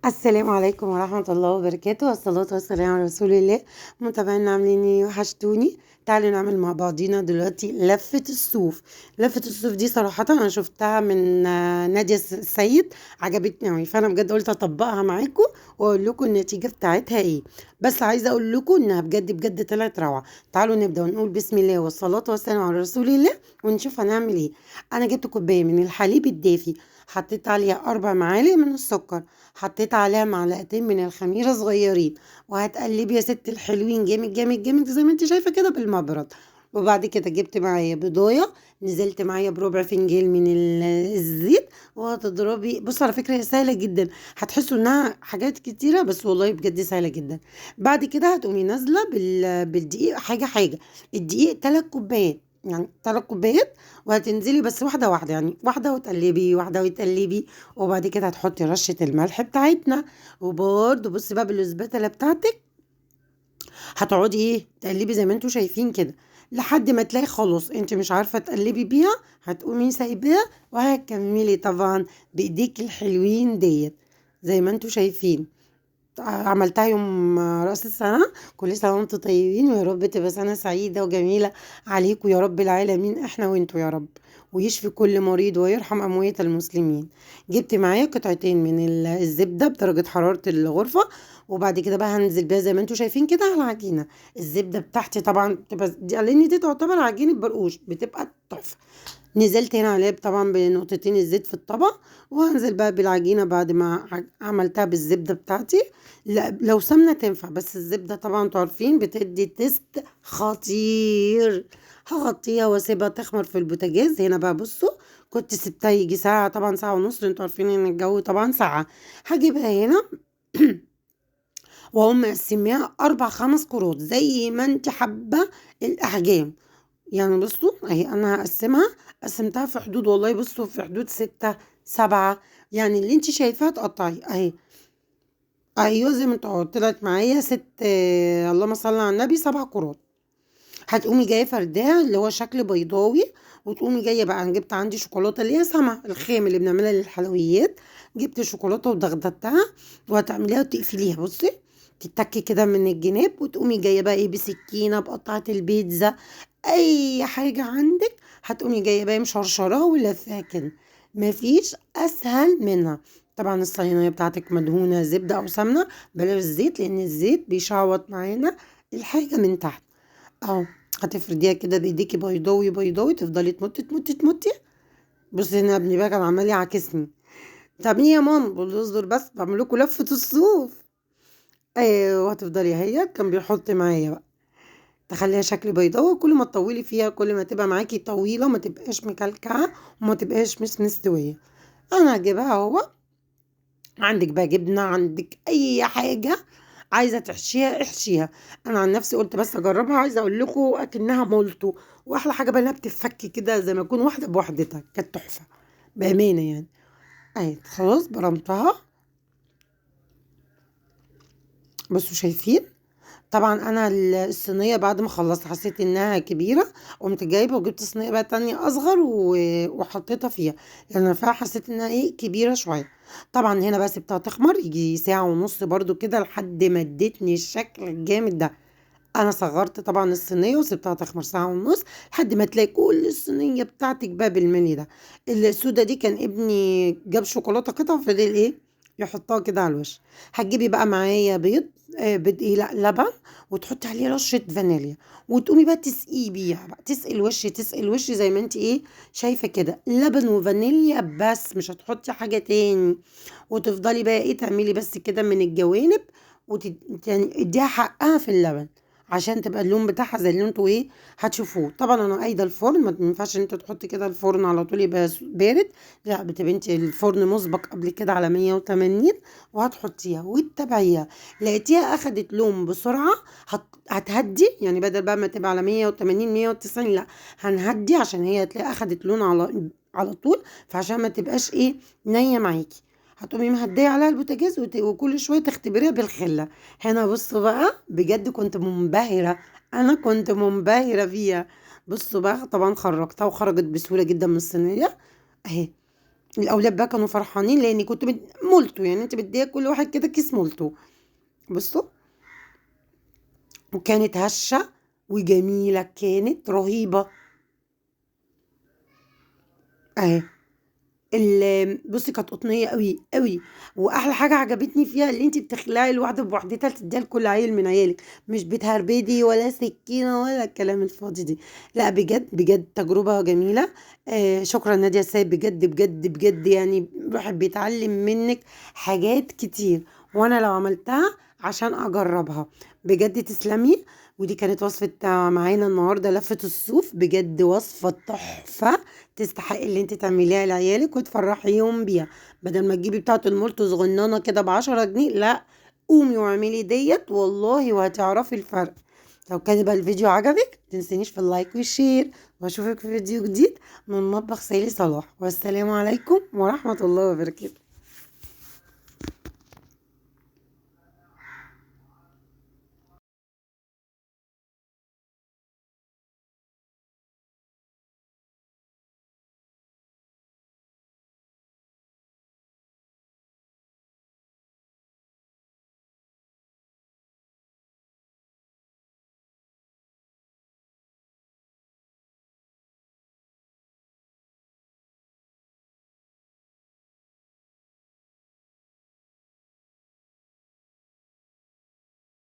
السلام عليكم ورحمة الله وبركاته، والصلاة والسلام على رسول الله. متابعينا عاملين ايه؟ وحشتوني. تعالوا نعمل مع بعضينا دلوقتي لفة الصوف. لفة الصوف دي صراحة أنا شفتها من نادية السيد، عجبتني أوي، فأنا بجد قلت أطبقها معاكم وأقول لكم النتيجة بتاعتها ايه. بس عايزة أقول لكم إنها بجد بجد طلعت روعة. تعالوا نبدأ ونقول بسم الله والصلاة والسلام على رسول الله ونشوف هنعمل ايه. أنا جبت كوباية من الحليب الدافي، حطيت عليها 4 معالق من السكر، حطيت عليها معلقتين من الخميرة صغيرين، وهتقلبي يا ست الحلوين جامد جامد جامد زي ما انت شايفة كده بالمبرد. وبعد كده جبت معايا بضاية، نزلت معايا بربع فنجان من الزيت، وهتضربي. بص على فكرة هي سهلة جدا، هتحسوا انها حاجات كتيرة بس والله بجد سهلة جدا. بعد كده هتقومي نازلة بالدقيق حاجة حاجة. الدقيق 3 كوبايات، يعني 3 كوبايات، وهتنزلي بس واحدة واحدة، يعني واحدة وتقلبي واحدة وتقلبي. وبعد كده هتحطي رشة الملح بتاعتنا، وبرده بصي بقى بالسباتة بتاعتك هتقعدي ايه تقلبي زي ما انتوا شايفين كده، لحد ما تلاقي خلاص انت مش عارفة تقلبي بيها، هتقومي سايباها وهتكملي طبعا بايديك الحلوين ديت زي ما انتوا شايفين. عملتها يوم رأس السنة. كل سنة وانتم طيبين، ويا رب تبقى سنة سعيدة وجميلة عليكم يا رب العالمين، احنا وانتوا يا رب. ويشفي كل مريض ويرحم أموات المسلمين. جبت معايا قطعتين من الزبدة بدرجة حرارة الغرفة. وبعد كده بقى هنزل بيها زي ما انتوا شايفين كده على العجينة. الزبدة بتاعتي طبعا بتبقى لان دي تعتبر عجينة برقوش، بتبقى تحفة. نزلت هنا عليه طبعا بنقطتين الزيت في الطبق، وهنزل بقى بالعجينة بعد ما عملتها بالزبدة بتاعتي. لا لو سمنة تنفع، بس الزبدة طبعا انتوا عارفين بتدي تيست خطير. هغطيها واسيبها تخمر في البوتاجاز. هنا بقى بصوا، كنت سبتها يجي ساعة، طبعا ساعة ونص، انتوا عارفين ان الجو طبعا ساعة. هجيبها هنا واقوم مقسماها 4 5 كروت زي ما انت حابة الاحجام. يعني بصوا اهي انا هقسمها، قسمتها في حدود، والله بصوا في حدود 6 7، يعني اللي انت شايفاها تقطعي اهي. ايوه زي ما انت طلعت معايا اللهم صل على النبي 7 كرات. هتقومي جايه فرداها اللي هو شكل بيضاوي، وتقومي جايه بقى. انا جبت عندي شوكولاته اللي هي سما الخام اللي بنعملها للحلويات، جبت شوكولاته ودغدغتها. وهتعمليها وتقفليها بصي، تتكي كده من الجناب، وتقومي جايه بقى ايه بسكينه بقطعه البيتزا، اي حاجه عندك. هتقومي جايه بقى مشرشراها ولفاها كده. مفيش اسهل منها. طبعا الصينيه بتاعتك مدهونه زبده او سمنه، بلاش زيت لان الزيت بيشعوط معانا الحاجه من تحت. اهو هتفرديها كده بايديكي بيضاوي بيضاوي، تفضلي تمطي تمطي تمطي. بصي هنا ابني بقى كان عمال يعاكسني، طب ايه يا ماما؟ بقول له اصبر بس بعمل لكم لفه الصوف. ايوه هتفضلي، هي كان بيحط معايا بقى تخليها شكل بيضاوي. كل ما تطولي فيها كل ما تبقى معاكي طويله، وما تبقاش مكلكعه وما تبقاش مش مستويه. انا هجيبها اهو. عندك بقى جبنه، عندك اي حاجه عايزه تحشيها احشيها. انا عن نفسي قلت بس اجربها، عايزه اقول لكم اكنها مولتو. واحلى حاجه بقى انها بتفك كده زي ما يكون واحده بوحدتها، كانت تحفه بامانه يعني. اهي خلاص برمتها. بصوا شايفين؟ طبعا انا الصينيه بعد ما خلصت حسيت انها كبيره، قمت جايبه وجبت صينيه بقى تانية اصغر وحطيتها فيها، لان انا فعلا حسيت انها ايه كبيره شويه. طبعا هنا بقى سبتها تخمر يجي ساعه ونص برضو كده لحد ما ادتني الشكل الجامد ده. انا صغرت طبعا الصينيه وسبتها تخمر ساعه ونص لحد ما تلاقي كل الصينيه بتاعتك بقى بالملي ده. السودا دي كان ابني جاب شوكولاته قطع فضل ايه يحطها كده على الوش. هتجيبي بقى معايا بيض، بيض ايه لا لبن، وتحطي عليه رشه فانيليا، وتقومي بقى تسقيه بيها بقى، تسقي الوش تسقي الوش زي ما انت ايه شايفه كده، لبن وفانيليا بس مش هتحطي حاجه تاني. وتفضلي بقى ايه تعملي بس كده من الجوانب، يعني اديها حقها في اللبن عشان تبقى اللون بتاعها زي اللي انتوا ايه هتشوفوه. طبعا انا قايده الفرن، ما ينفعش ان انت تحطي كده الفرن على طول يبقى بارد، لا بتبقى انت الفرن مسبق قبل كده على 180، وهتحطيها وتتابعيها. لقيتيها اخدت لون بسرعه، هتهدي يعني بدل بقى ما تبقى على 180 190، لا هنهدي عشان هي هتلاقي اخدت لون على طول، فعشان ما تبقاش ايه نيه معاكي. هتقومي مهديه عليها البوتاجاز وكل شويه تختبريها بالخله. هنا بصوا بقى بجد كنت منبهرة، انا كنت منبهرة بيها. بصوا بقى طبعا خرجتها وخرجت بسهولة جدا من الصينية اهي. الاولاد بقى كانوا فرحانين لاني كنت مولتو، يعني انت بدي كل واحد كده كيس مولتو. بصوا، وكانت هشة وجميلة، كانت رهيبة اهي. بصي كانت قطنية قوي قوي. واحلى حاجة عجبتني فيها اللي انت بتخلعي الواحدة بوحدتها تديها لكل عيل من عيالك، مش بتهربدي ولا سكينة ولا الكلام الفاضي دي. لا بجد بجد تجربة جميلة. شكرا نادية السيد، بجد بجد بجد، يعني الواحد بيتعلم منك حاجات كتير، وانا لو عملتها عشان اجربها. بجد تسلمي. ودي كانت وصفة معانا النهاردة لفة الصوف، بجد وصفة تحفة، تستحق اللي انت تعمليها لعيالك وتفرحيهم بيها. بدل ما تجيبي بتاعة المولتو صغننة كده ب10 جنيه، لا، قومي واعملي ديت والله وهتعرفي الفرق. لو كان بقى الفيديو عجبك متنسينيش في اللايك والشير، واشوفك في فيديو جديد من مطبخ سالي صلاح، والسلام عليكم ورحمة الله وبركاته.